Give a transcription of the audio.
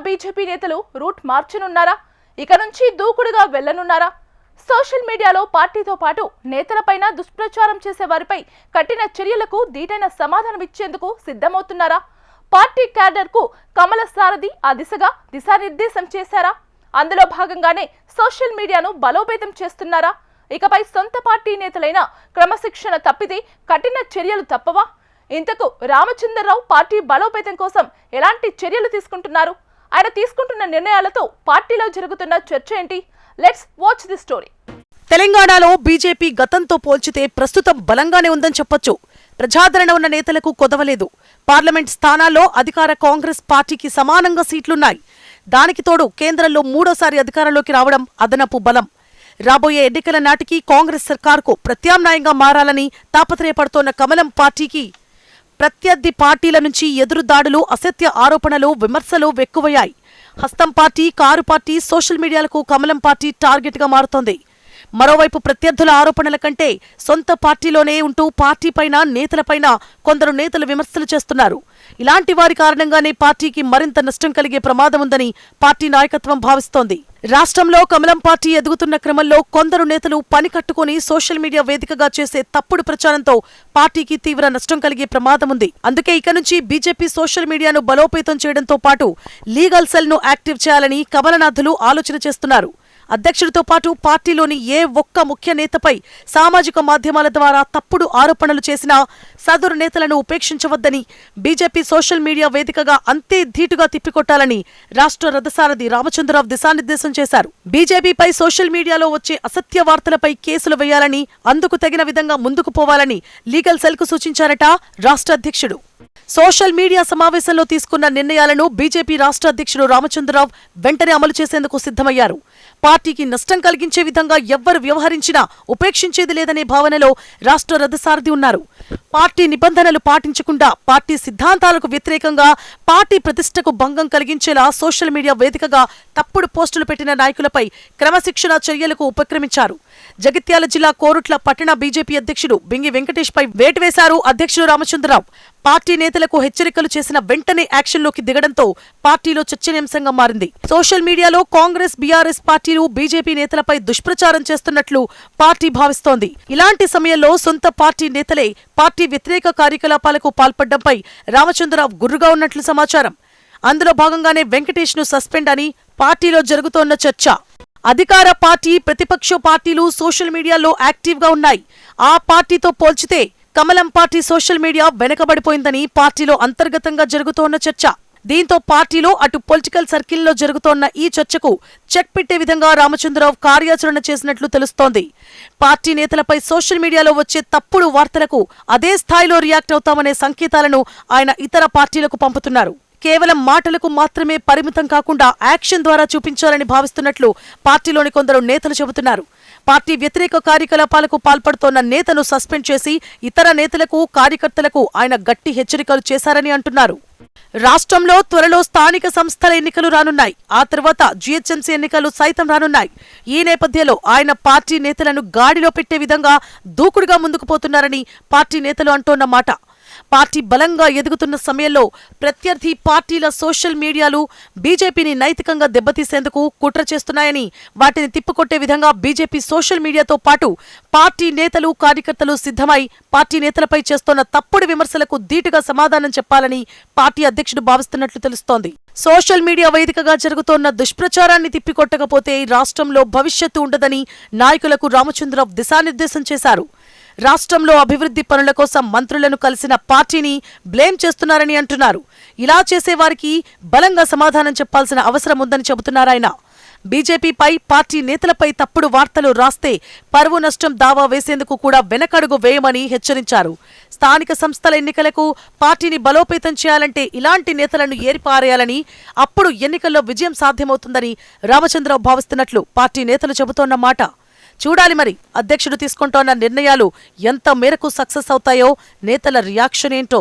BJP నేతలు route మార్చనున్నారా? ఇక నుంచి దూకుడుగా వెళ్లనున్నారా? సోషల్ మీడియాలో పార్టీతో పాటు నేతలపైన దుష్ప్రచారం చేసే వారిపై కఠిన చర్యలకు దీటైన సమాధానం ఇచ్చేందుకు సిద్ధమవుతున్నారా? పార్టీ క్యాడర్ కు కమల సారథి ఆ దిశగా దిశానిర్దేశం చేశారా? అందులో భాగంగానే సోషల్ మీడియాను బలోపేతం చేస్తున్నారా? ఇకపై సొంత పార్టీ నేతలైన క్రమశిక్షణ తప్పితే కఠిన చర్యలు తప్పవా? ఇంతకు రామచంద్రరావు పార్టీ బలోపేతం కోసం ఎలాంటి చర్యలు తీసుకుంటున్నారు? ఆయన తీసుకుంటున్న నిర్ణయాలతో పార్టీలో జరుగుతున్న చర్చ ఏంటి? Let's watch the story. తెలంగాణలో బీజేపీ గతంతో పోల్చితే ప్రస్తుతం బలంగానే ఉందని చెప్పొచ్చు. ప్రజాదరణ ఉన్న నేతలకు కొదవలేదు. పార్లమెంట్ స్థానాల్లో అధికార కాంగ్రెస్ పార్టీకి సమానంగా సీట్లున్నాయి. దానికి తోడు కేంద్రంలో మూడోసారి అధికారంలోకి రావడం అదనపు బలం. రాబోయే ఎన్నికల నాటికి కాంగ్రెస్ సర్కార్కు ప్రత్యామ్నాయంగా మారాలని తాపత్రయపడుతోన్న కమలం పార్టీకి ప్రత్యర్థి పార్టీల నుంచి ఎదురుదాడులు, అసత్య ఆరోపణలు, విమర్శలు ఎక్కువయ్యాయి. హస్తం పార్టీ, కారు పార్టీ, సోషల్ మీడియాలకు కమలం పార్టీ టార్గెట్గా మారుతోంది. మరోవైపు ప్రత్యర్థుల ఆరోపణల కంటే సొంత పార్టీలోనే ఉంటూ పార్టీపైన, నేతలపైన కొందరు నేతలు విమర్శలు చేస్తున్నారు. ఇలాంటి వారి కారణంగానే పార్టీకి మరింత నష్టం కలిగే ప్రమాదం ఉందని పార్టీ నాయకత్వం భావిస్తోంది. రాష్ట్రంలో కమలం పార్టీ ఎదుగుతున్న క్రమంలో కొందరు నేతలు పని కట్టుకుని సోషల్ మీడియా వేదికగా చేసే తప్పుడు ప్రచారంతో పార్టీకి తీవ్ర నష్టం కలిగే ప్రమాదం ఉంది. అందుకే ఇక నుంచి బీజేపీ సోషల్ మీడియాను బలోపేతం చేయడంతో పాటు లీగల్ సెల్ ను యాక్టివ్ చేయాలని కమలనాథులు ఆలోచన చేస్తున్నారు. అధ్యక్షుడితో పాటు పార్టీలోని ఏ ఒక్క ముఖ్య నేతపై సామాజిక మాధ్యమాల ద్వారా తప్పుడు ఆరోపణలు చేసినా సదరు నేతలను ఉపేక్షించవద్దని, బీజేపీ సోషల్ మీడియా వేదికగా అంతే ధీటుగా తిప్పికొట్టాలని రాష్ట్ర రథసారథి రామచంద్రరావు దిశానిర్దేశం చేశారు. బీజేపీపై సోషల్ మీడియాలో వచ్చే అసత్య వార్తలపై కేసులు వేయాలని, అందుకు తగిన విధంగా ముందుకు పోవాలని లీగల్ సెల్కు సూచించారట రాష్ట్ర అధ్యక్షుడు. సోషల్ మీడియా సమావేశంలో తీసుకున్న నిర్ణయాలను బీజేపీ రాష్ట్ర అధ్యక్షుడు రామచంద్రరావు వెంటనే అమలు చేసేందుకు సిద్ధమయ్యారు. పార్టీకి నష్టం కలిగించే విధంగా ఎవ్వరు వ్యవహరించినా ఉపేక్షించేది లేదనే భావనలో రాష్ట్ర రథసారథి ఉన్నారు. పార్టీ నిబంధనలు పాటించకుండా, పార్టీ సిద్ధాంతాలకు వ్యతిరేకంగా, పార్టీ ప్రతిష్టకు భంగం కలిగించేలా సోషల్ మీడియా వేదికగా తప్పుడు పోస్టులు పెట్టిన నాయకులపై క్రమశిక్షణ చర్యలకు ఉపక్రమించారు. జగిత్యాల జిల్లా కోరుట్ల పట్టణ బీజేపీ అధ్యక్షుడు బింగి వెంకటేష్ పై వేటు వేశారు అధ్యక్షుడు రామచంద్రరావు. పార్టీ నేతలకు హెచ్చరికలు చేసిన వెంటనే యాక్షన్లోకి దిగడంతో పార్టీలో చర్చనీయాంశంగా మారింది. సోషల్ మీడియాలో కాంగ్రెస్, బీఆర్ఎస్ పార్టీలు బీజేపీ నేతలపై దుష్ప్రచారం చేస్తున్నట్లు పార్టీ భావిస్తోంది. ఇలాంటి సమయంలో సొంత పార్టీ నేతలే పార్టీ వ్యతిరేక కార్యకలాపాలకు పాల్పడడంపై రామచంద్రరావు గుర్రుగా ఉన్నట్లు సమాచారం. అందులో భాగంగానే వెంకటేష్ ను సస్పెండ్ అని పార్టీలో జరుగుతోన్న చర్చ. అధికార పార్టీ, ప్రతిపక్ష పార్టీలు సోషల్ మీడియాలో యాక్టివ్గా ఉన్నాయి. ఆ పార్టీతో పోల్చితే కమలం పార్టీ సోషల్ మీడియా వెనకబడిపోయిందని పార్టీలో అంతర్గతంగా జరుగుతోన్న చర్చ. దీంతో పార్టీలో అటు పొలిటికల్ సర్కిల్లో జరుగుతోన్న ఈ చర్చకు చెక్ పెట్టే విధంగా రామచంద్రరావు కార్యాచరణ చేసినట్లు తెలుస్తోంది. పార్టీ నేతలపై సోషల్ మీడియాలో వచ్చే తప్పుడు వార్తలకు అదే స్థాయిలో రియాక్ట్ అవుతామనే సంకేతాలను ఆయన ఇతర పార్టీలకు పంపుతున్నారు. కేవలం మాటలకు మాత్రమే పరిమితం కాకుండా యాక్షన్ ద్వారా చూపించాలని భావిస్తున్నట్లు పార్టీలోని కొందరు నేతలు చెబుతున్నారు. పార్టీ వ్యతిరేక కార్యకలాపాలకు పాల్పడుతోన్న నేతను సస్పెండ్ చేసి ఇతర నేతలకు, కార్యకర్తలకు ఆయన గట్టి హెచ్చరికలు చేశారని అంటున్నారు. రాష్ట్రంలో త్వరలో స్థానిక సంస్థల ఎన్నికలు రానున్నాయి. ఆ తర్వాత జీహెచ్ఎంసీ ఎన్నికలు సైతం రానున్నాయి. ఈ నేపథ్యంలో ఆయన పార్టీ నేతలను గాడిలో పెట్టే విధంగా దూకుడుగా ముందుకు పోతున్నారని పార్టీ నేతలు అంటోన్న మాట. పార్టీ బలంగా ఎదుగుతున్న సమయంలో ప్రత్యర్థి పార్టీల సోషల్ మీడియాలు బీజేపీని నైతికంగా దెబ్బతీసేందుకు కుట్ర చేస్తున్నాయని, వాటిని తిప్పికొట్టే విధంగా బీజేపీ సోషల్ మీడియాతో పాటు పార్టీ నేతలు, కార్యకర్తలు సిద్ధమై పార్టీ నేతలపై చేస్తోన్న తప్పుడు విమర్శలకు ధీటుగా సమాధానం చెప్పాలని పార్టీ అధ్యక్షుడు భావిస్తున్నట్లు తెలుస్తోంది. సోషల్ మీడియా వేదికగా జరుగుతోన్న దుష్ప్రచారాన్ని తిప్పికొట్టకపోతే రాష్ట్రంలో భవిష్యత్తు ఉండదని నాయకులకు రామచంద్రరావు దిశానిర్దేశం చేశారు. రాష్ట్రంలో అభివృద్ధి పనుల కోసం మంత్రులను కలిసిన పార్టీని బ్లేమ్ చేస్తున్నారని అంటున్నారు. ఇలా చేసేవారికి బలంగా సమాధానం చెప్పాల్సిన అవసరం ఉందని చెబుతున్నారాయన. బీజేపీపై, పార్టీ నేతలపై తప్పుడు వార్తలు రాస్తే పరువు నష్టం దావా వేసేందుకు కూడా వెనకడుగు వేయమని హెచ్చరించారు. స్థానిక సంస్థల ఎన్నికలకు పార్టీని బలోపేతం చేయాలంటే ఇలాంటి నేతలను ఏరిపారేయాలని, అప్పుడు ఎన్నికల్లో విజయం సాధ్యమవుతుందని రామచంద్రరావు భావిస్తున్నట్లు పార్టీ నేతలు చెబుతోన్న మాట. చూడాలి మరి అధ్యక్షుడు తీసుకుంటోన్న నిర్ణయాలు ఎంత మేరకు సక్సెస్ అవుతాయో, నేతల రియాక్షన్ ఏంటో.